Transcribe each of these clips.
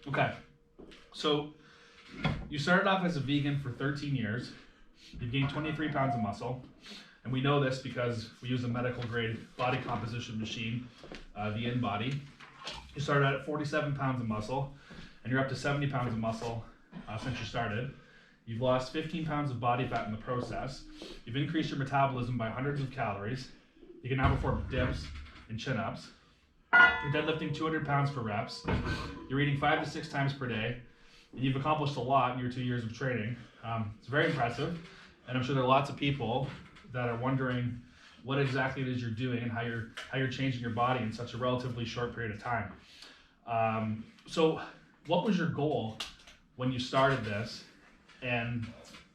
Okay. So you started off as a vegan for 13 years. You've gained 23 pounds of muscle. And we know this because we use a medical grade body composition machine, the InBody. You started out at 47 pounds of muscle, and you're up to 70 pounds of muscle since you started. You've lost 15 pounds of body fat in the process. You've increased your metabolism by hundreds of calories. You can now perform dips and chin-ups. You're deadlifting 200 pounds per reps. You're eating 5 to 6 times per day. And you've accomplished a lot in your 2 years of training. It's very impressive. And I'm sure there are lots of people that are wondering what exactly it is you're doing and how you're changing your body in such a relatively short period of time. So what was your goal when you started this? And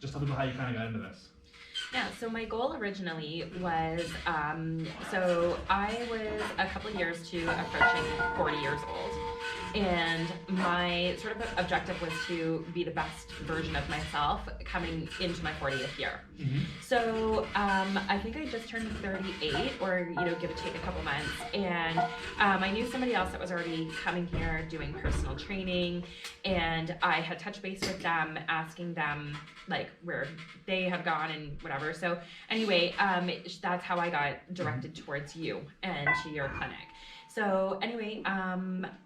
just tell people how you kind of got into this. Yeah, so my goal originally was, so I was a couple of years to approaching 40 years old. And my sort of objective was to be the best version of myself coming into my 40th year. Mm-hmm. So I think I just turned 38, or give or take a couple months, and I knew somebody else that was already coming here doing personal training, and I had touched base with them, asking them like where they had gone and whatever. So anyway, that's how I got directed towards you and to your clinic. So anyway,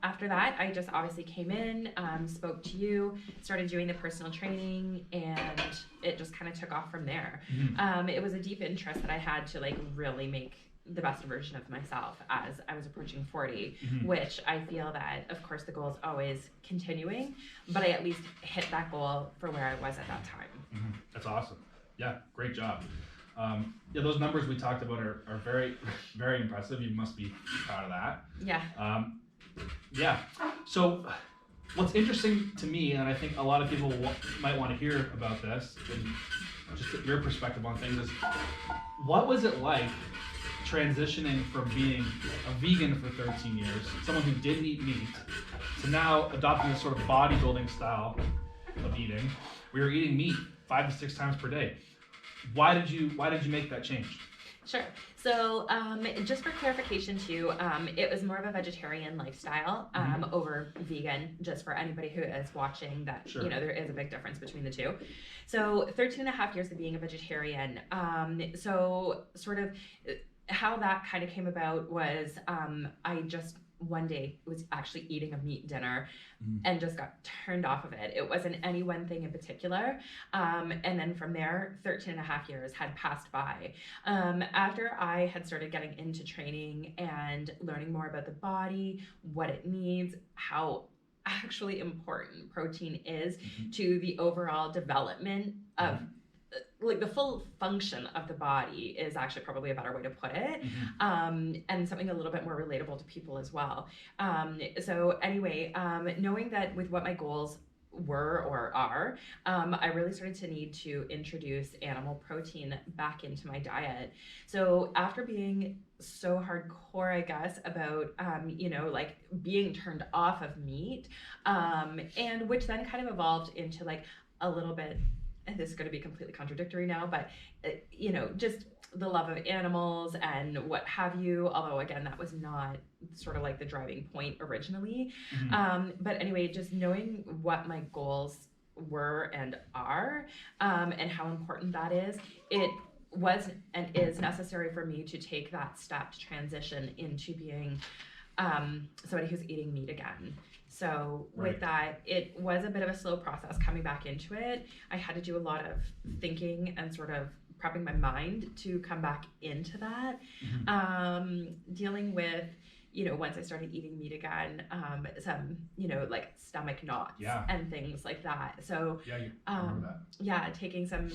after that, I just obviously came in, spoke to you, started doing the personal training, and it just kind of took off from there. Mm-hmm. It was a deep interest that I had to like really make the best version of myself as I was approaching 40, mm-hmm. which I feel that, of course, the goal is always continuing, but I at least hit that goal for where I was at that time. Mm-hmm. That's awesome. Yeah, great job. Yeah, those numbers we talked about are very, very impressive. You must be proud of that. Yeah. Yeah. So what's interesting to me, and I think a lot of people might want to hear about this, and just your perspective on things, is what was it like transitioning from being a vegan for 13 years, someone who didn't eat meat, to now adopting this sort of bodybuilding style of eating, where you're eating meat 5 to 6 times per day? Why did you make that change? Sure. So just for clarification too, it was more of a vegetarian lifestyle over vegan, just for anybody who is watching that, sure. There is a big difference between the two. So 13 and a half years of being a vegetarian. So sort of how that kind of came about was I just one day was actually eating a meat dinner and just got turned off of it. It wasn't any one thing in particular. And then from there, 13 and a half years had passed by. After I had started getting into training and learning more about the body, what it needs, how actually important protein is to the overall development of like the full function of the body is actually probably a better way to put it, and something a little bit more relatable to people as well. So anyway, knowing that with what my goals were or are, I really started to need to introduce animal protein back into my diet. So after being so hardcore, I guess, about, like being turned off of meat, and which then kind of evolved into like a little bit, and this is going to be completely contradictory now, but, just the love of animals and what have you, although again, that was not sort of like the driving point originally. But anyway, just knowing what my goals were and are, and how important that is, it was and is necessary for me to take that step to transition into being somebody who's eating meat again. So with that, it was a bit of a slow process coming back into it. I had to do a lot of thinking and sort of prepping my mind to come back into that. Dealing with, once I started eating meat again, some, like stomach knots and things like that. So, taking some,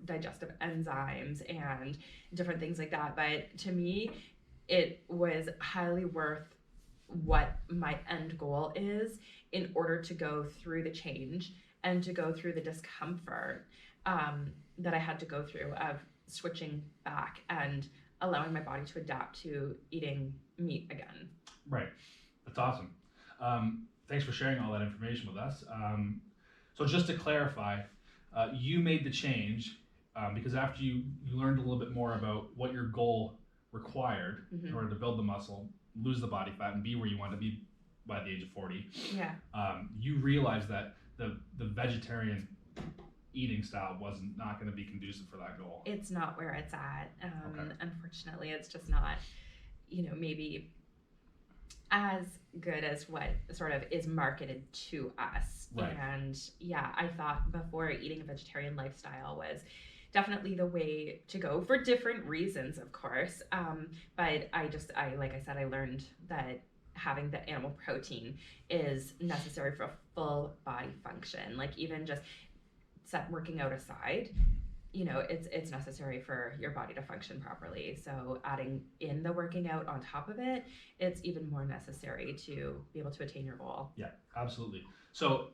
digestive enzymes and different things like that. But to me, it was highly worth what my end goal is in order to go through the change and to go through the discomfort that I had to go through of switching back and allowing my body to adapt to eating meat again. Right. That's awesome. Thanks for sharing all that information with us. So just to clarify, you made the change because after you learned a little bit more about what your goal required in order to build the muscle, lose the body fat, and be where you want to be by the age of 40. Yeah. You realize that the vegetarian eating style wasn't not going to be conducive for that goal. It's not where it's at. Okay. Unfortunately, it's just not, maybe as good as what sort of is marketed to us. Right. And yeah, I thought before eating a vegetarian lifestyle was definitely the way to go for different reasons, of course. But I like I said, I learned that having the animal protein is necessary for full body function. Like even just set working out aside, it's necessary for your body to function properly. So adding in the working out on top of it, it's even more necessary to be able to attain your goal. Yeah, absolutely. So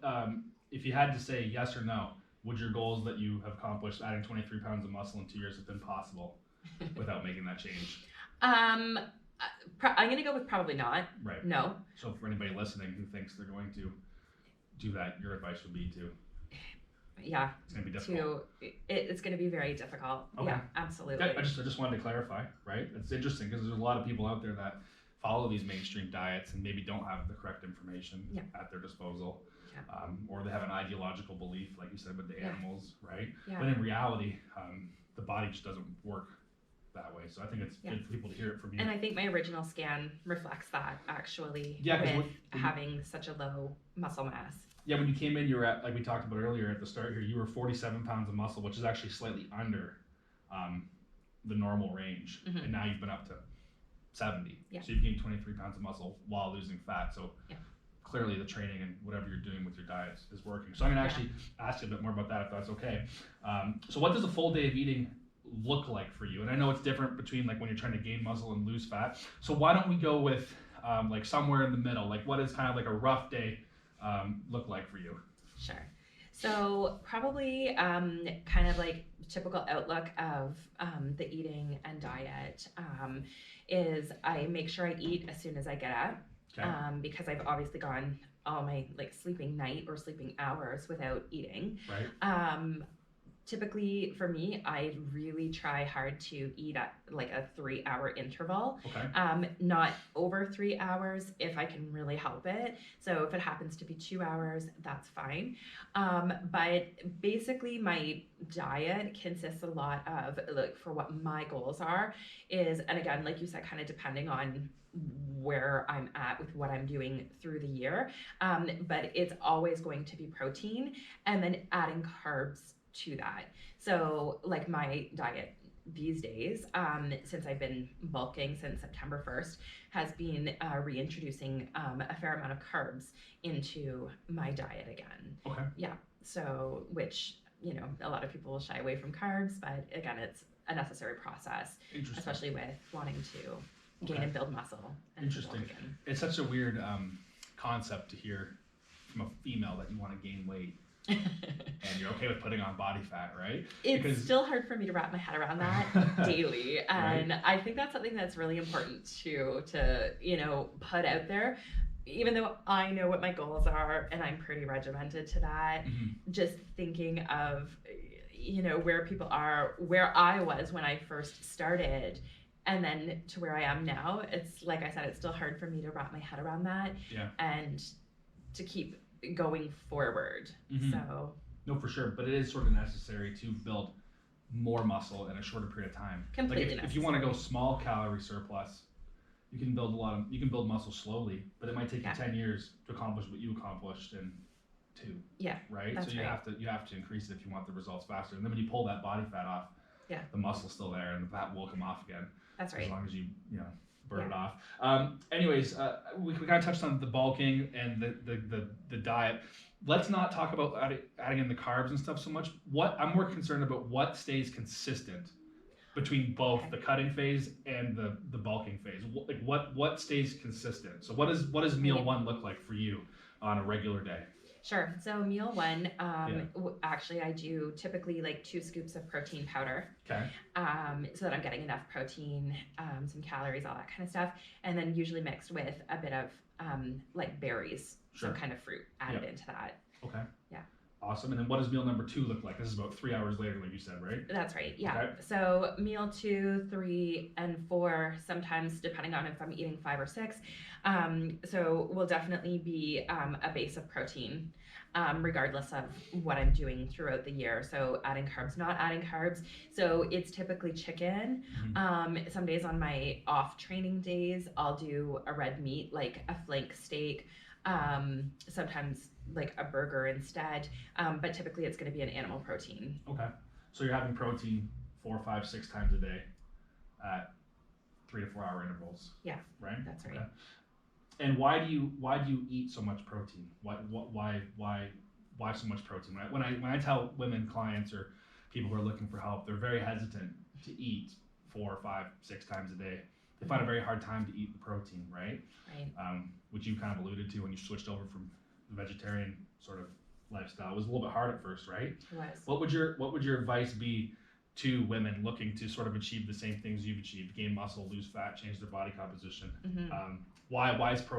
if you had to say yes or no, would your goals that you have accomplished, adding 23 pounds of muscle in 2 years, have been possible without making that change? I'm going to go with probably not. Right. No. So for anybody listening who thinks they're going to do that, your advice would be to... Yeah. It's going to be difficult. It's going to be very difficult. Okay. Yeah, absolutely. I just wanted to clarify, right? It's interesting because there's a lot of people out there that follow these mainstream diets and maybe don't have the correct information at their disposal. Yeah. Or they have an ideological belief, like you said, with the animals, right? Yeah. But in reality, the body just doesn't work that way. So I think it's good for people to hear it from you. And I think my original scan reflects that, actually, with having such a low muscle mass. Yeah, when you came in, you were at, like we talked about earlier at the start here, you were 47 pounds of muscle, which is actually slightly under the normal range. Mm-hmm. And now you've been up to 70. Yeah. So you've gained 23 pounds of muscle while losing fat. So clearly the training and whatever you're doing with your diets is working. So I'm going to actually ask you a bit more about that, if that's okay. So what does a full day of eating look like for you? And I know it's different between like when you're trying to gain muscle and lose fat. So why don't we go with like somewhere in the middle? Like what is kind of like a rough day look like for you? Sure. So probably kind of like typical outlook of the eating and diet is I make sure I eat as soon as I get up. Okay. Because I've obviously gone all my like sleeping night or sleeping hours without eating. Right. Typically for me, I really try hard to eat at like a 3-hour interval. Okay. Not over 3 hours if I can really help it. So if it happens to be 2 hours, that's fine. But basically my diet consists a lot of, like for what my goals are is, and again, like you said, kind of depending on where I'm at with what I'm doing through the year. But it's always going to be protein and then adding carbs to that. So like my diet these days, since I've been bulking since September 1st, has been reintroducing a fair amount of carbs into my diet again. Okay. Yeah. So, which, a lot of people will shy away from carbs, but again, it's a necessary process, especially with wanting to gain and build muscle. And interesting. It's such a weird concept to hear from a female that you want to gain weight. And you're okay with putting on body fat, right? It's still hard for me to wrap my head around that daily. And right. I think that's something that's really important to put out there. Even though I know what my goals are and I'm pretty regimented to that, just thinking of, where people are, where I was when I first started, and then to where I am now, it's like I said, it's still hard for me to wrap my head around that and to keep going forward. So no, for sure, but it is sort of necessary to build more muscle in a shorter period of time. Completely. Like if you want to go small calorie surplus, you can build muscle slowly, but it might take you 10 years to accomplish what you accomplished in 2. Yeah. Right. So you have to increase it if you want the results faster. And then when you pull that body fat off, the muscle's still there and the fat will come off again. That's right. As long as you burn it off. Anyways, we kind of touched on the bulking and the diet. Let's not talk about adding in the carbs and stuff so much. I'm more concerned about what stays consistent between both the cutting phase and the bulking phase. Like what stays consistent? So what does meal 1 look like for you on a regular day? Sure. So meal 1, actually I do typically like 2 scoops of protein powder. Okay. So that I'm getting enough protein, some calories, all that kind of stuff. And then usually mixed with a bit of like berries, some kind of fruit added into that. Okay. Yeah. Awesome. And then what does meal number 2 look like? This is about 3 hours later, like you said, right? That's right. Yeah. Okay. So meal 2, 3, and 4, sometimes depending on if I'm eating 5 or 6. So will definitely be a base of protein, regardless of what I'm doing throughout the year. So adding carbs, not adding carbs. So it's typically chicken. Some days on my off training days, I'll do a red meat, like a flank steak. Sometimes like a burger instead, but typically it's going to be an animal protein. Okay. So you're having protein 4, 5, 6 times a day at 3 to 4 hour intervals. Yeah. Right. That's right. Okay. And why do you eat so much protein? Why so much protein? When I tell women clients or people who are looking for help, they're very hesitant to eat 4, 5, 6 times a day. They find a very hard time to eat the protein, right? Right. Which you kind of alluded to when you switched over from the vegetarian sort of lifestyle. It was a little bit hard at first, right? It was. What would your advice be to women looking to sort of achieve the same things you've achieved: gain muscle, lose fat, change their body composition? Why is protein